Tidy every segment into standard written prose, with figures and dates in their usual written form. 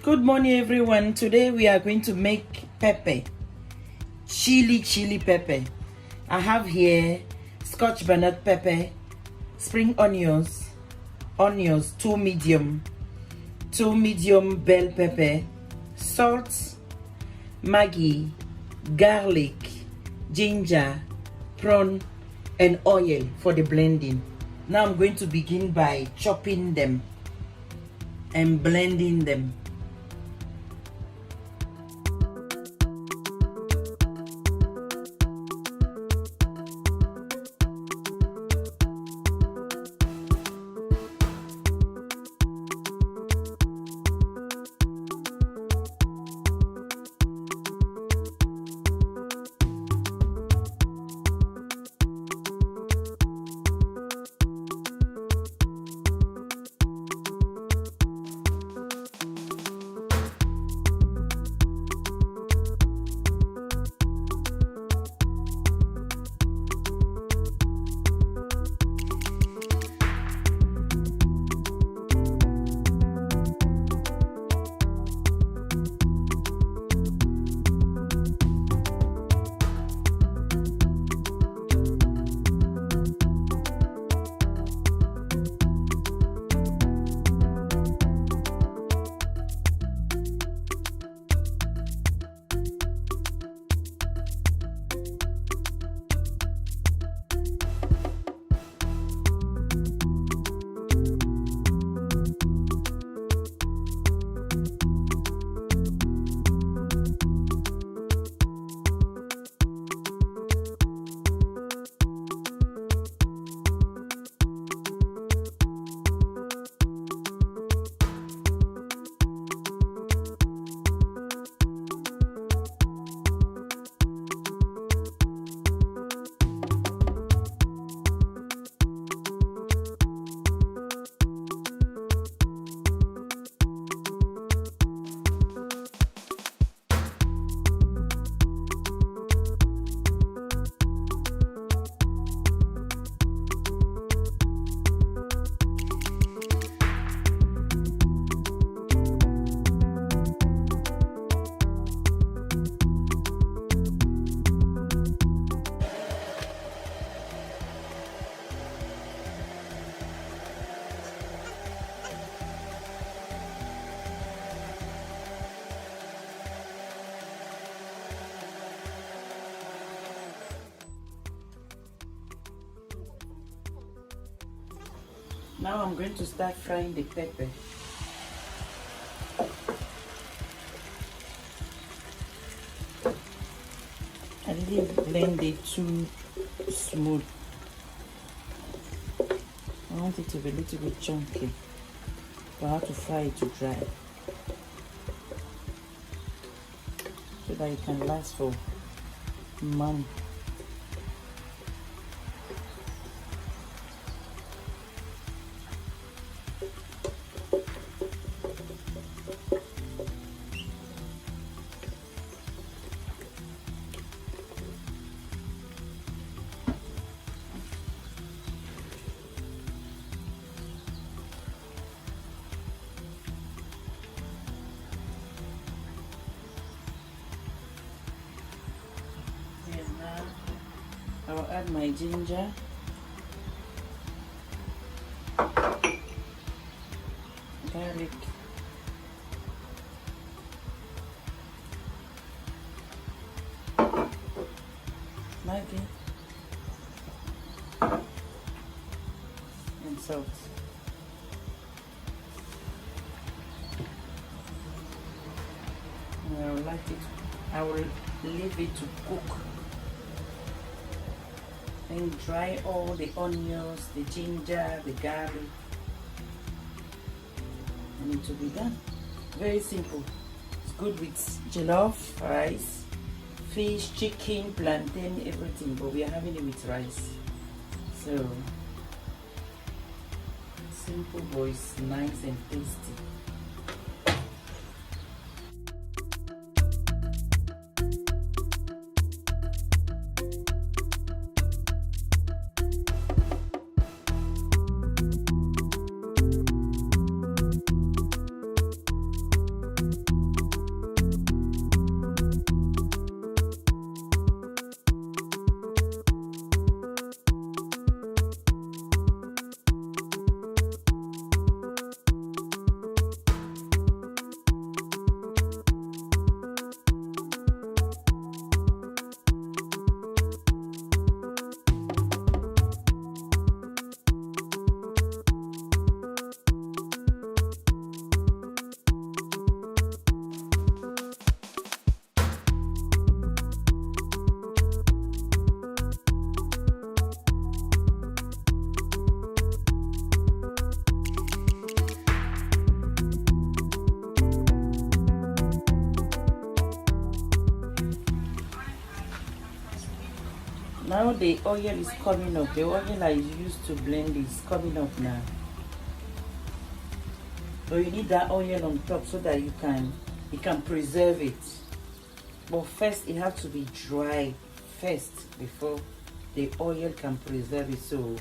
Good morning, everyone. Today we are going to make pepper, chili pepper. I have here Scotch bonnet pepper, spring onions, two medium bell pepper, salt, Maggi, garlic, ginger, prawn, and oil for the blending. Now I'm going to begin by chopping them and blending them. Now I'm going to start frying the pepper. I didn't blend it too smooth. I want it to be a little bit chunky. But I have to fry it to dry, so that it can last for months. I will add my ginger, garlic, Maggi, and salt. And I will leave it to cook and dry all the onions, the ginger, the garlic, and it will be done. Very simple. It's good with jollof, rice, fish, chicken, plantain, everything, but we are having it with rice. So simple, but it's nice and tasty. Now the oil is coming up. The oil I used to blend is coming up now. So you need that oil on top so that you can preserve it. But first it has to be dry first before the oil can preserve it. So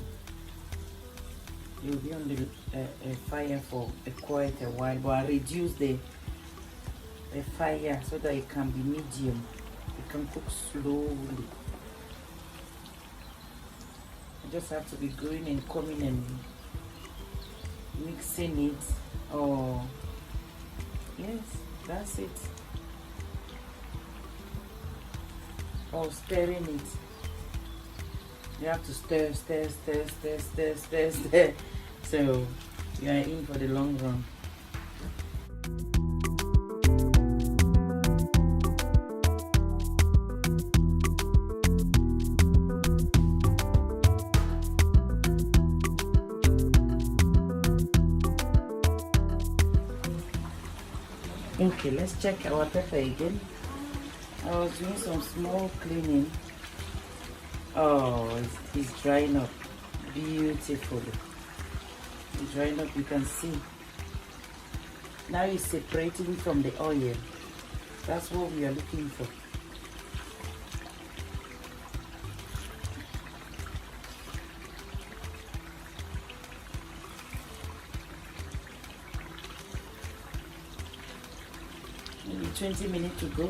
you'll be on the fire for quite a while, but I reduce the fire so that it can be medium. You can cook slowly. You just have to be going and coming and mixing it. Oh yes, that's it. Or stirring it. You have to stir. So you are in for the long run. Okay, let's check our pepper again. I was doing some small cleaning. Oh, it's drying up beautifully. It's drying up, you can see. Now it's separating from the oil. That's what we are looking for. Maybe 20 minutes to go.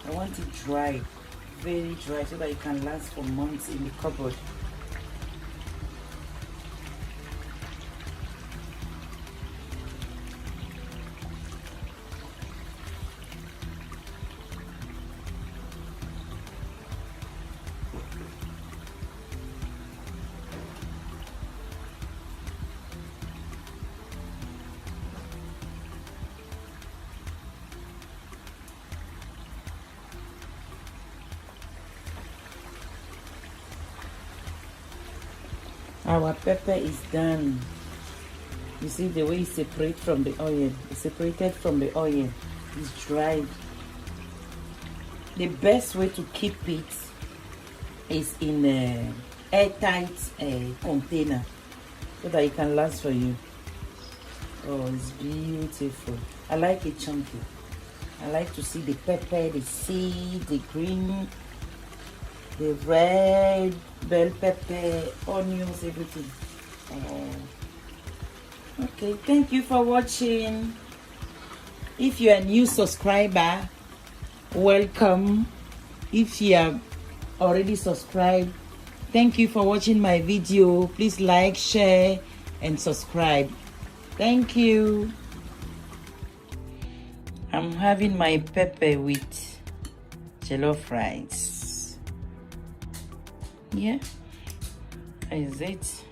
I want it dry, very dry, so that it can last for months in the cupboard. Our pepper is done. You see the way it separates from the oil. It's separated from the oil. It's dried. The best way to keep it is in an airtight container so that it can last for you. Oh, it's beautiful. I like it chunky. I like to see the pepper, the seed, the green, the red bell pepper, onions, everything. Oh. Okay, thank you for watching. If you're a new subscriber, welcome. If you are already subscribed, thank you for watching my video. Please like, share and subscribe. Thank you. I'm having my pepper with jollof rice. Yeah, that is it.